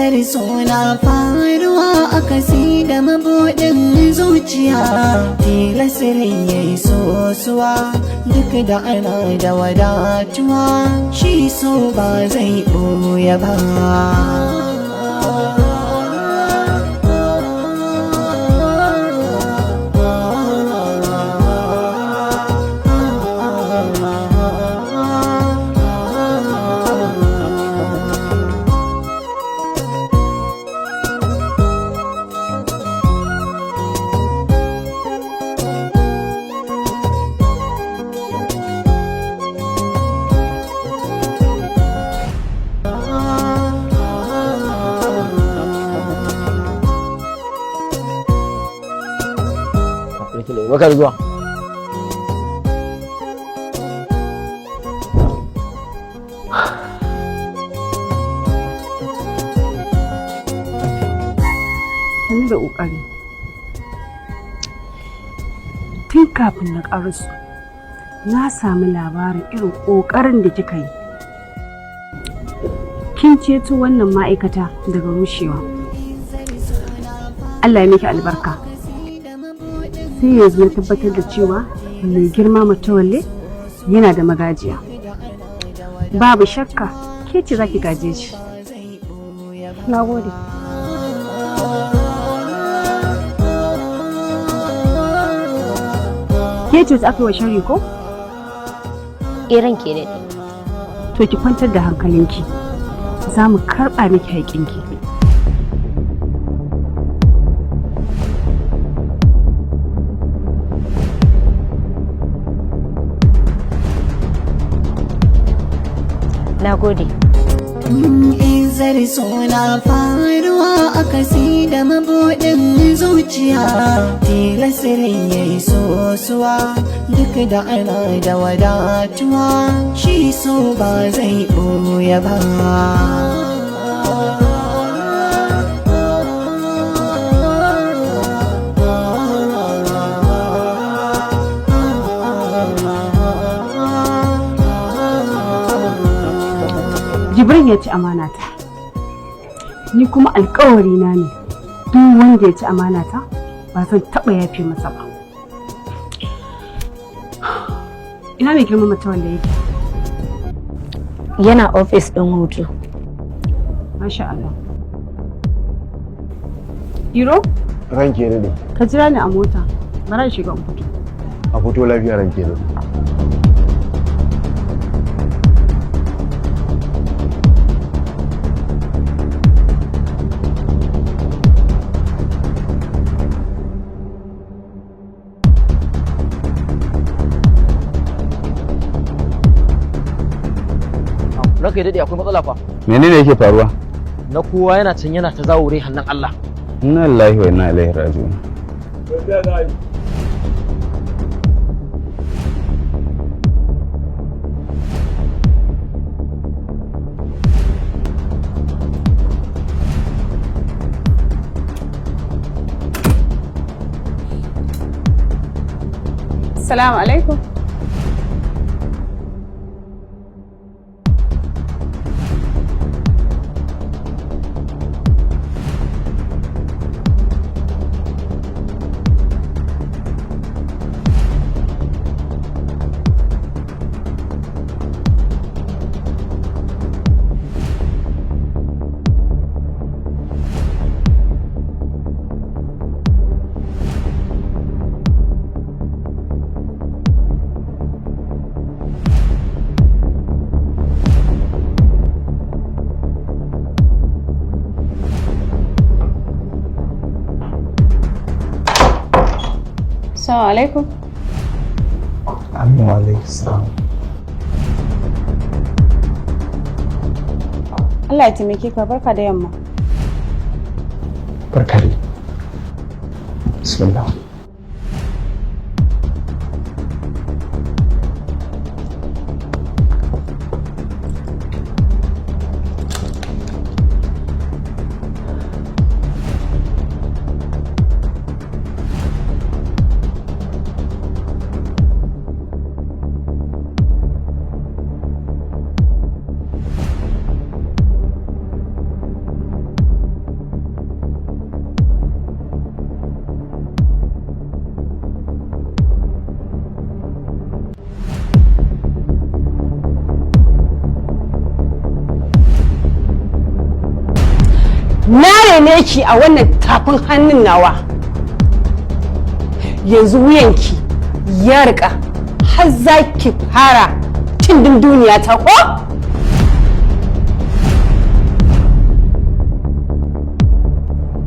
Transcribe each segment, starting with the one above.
zari suna faruwa a kasi da mabuɗin zuciya, tilasirin ya yi sosuwa duk da ana da wadatuwa, shi so ba zai ɓoye ba. Bakar zuwa. Sani da ƙoƙari. Tun kafin na ƙarasu, na sami labarin irin ƙoƙarin da kika yi. Kin ceto wannan ma'aikata daga rushewa. Allah ya miki albarka. Sai yanzu na tabbatar da cewa mai girma Matawalle yana da magajiya. Babu shakka ke ce za ki gaje shi. Na gode. Ke ce aka yi wa shari ko? Irin ke daɗi. To ki kwantar da hankalinki. Za mu karɓa miki haƙinki. Na gode. Zari suna faruwa a kasi da mabuɗin zuciya, tilasirin ya yi sosuwa duk da ana da wadatuwa, shi so ba zai ɓoye ba. Jibrin ya ci amanata, ni kuma alkawari na ne duk wanda ya ci amanata ba zan taɓa yafe masa ba. Ina mai girma Matawalle yake? Yana ofis ɗin hutu. Masha Allah. Iro? Ranke ne. Ka jira ni a mota, bara shiga in fito. A fito lafiya ranke ne. Ranka ya daɗe akwai matsala fa. Menene yake faruwa? Na kowa yana can yana ta zawure hannun Allah. Inna lillahi wa inna ilaihi raji'un. Assalamu alaikum. Assalamu alaikum. Assalamu alaikum. Allah ya taimake ka, barka da yamma. Barka dai. Bismillah. na rene ki a wannan tafin hannun nawa, yanzu wuyanki ya rika har za ki fara cin duniya ta ko?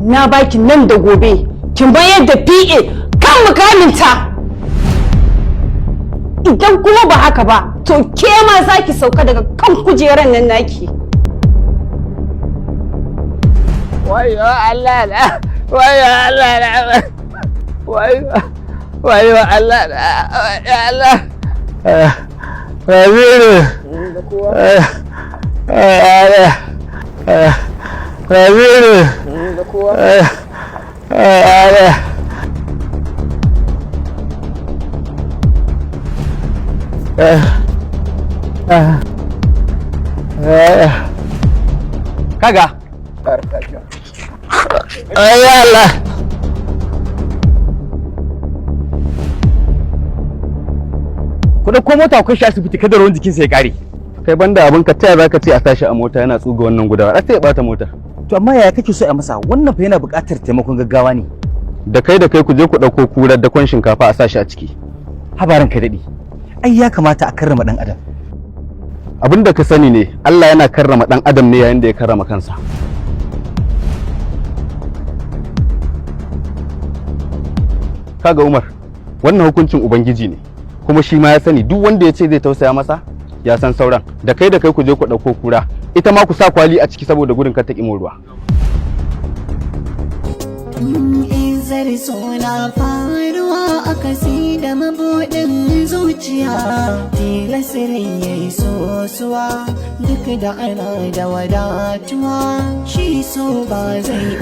Na baki nan da gobe kin bayar da PA kan mukaminta, idan kuma ba haka ba to ke ma za ki sauka daga kan kujeran nan naki. Wayo Allah na, wayo Allah na, wayo Allah na, wayo Allah. Rabiru. Rabiru. Kaga. Allah. Ku dauko mota ku kai shi asibiti kada ruwan jikinsa ya kare. Kai banda abin ka taya zaka ce a sashi a mota yana tsuga wannan gudawa. A sai ya bata mota. To amma yaya kake so a masa? Wannan fa yana buƙatar taimakon gaggawa ne. Da kai ku je ku dauko kurar da kwan shinkafa a sashi a ciki. Habarin ka dade. Ai ya kamata a karrama dan adam. Abin da ka sani ne, Allah yana karrama dan adam ne yayin da ya karrama kansa. Kaga Umar, wannan hukuncin Ubangiji ne, kuma shi ma ya sani duk wanda ya ce zai tausaya masa ya san sauran. Da kai ku je ku ɗauko kura, ita ma ku sa kwali a ciki saboda gudun kar ta ƙi ruwa. Izar suna faruwa a kasi da mabuɗin zuciya, tilasirin ya yi sosuwa duk da ana da wadatuwa, shi so ba zai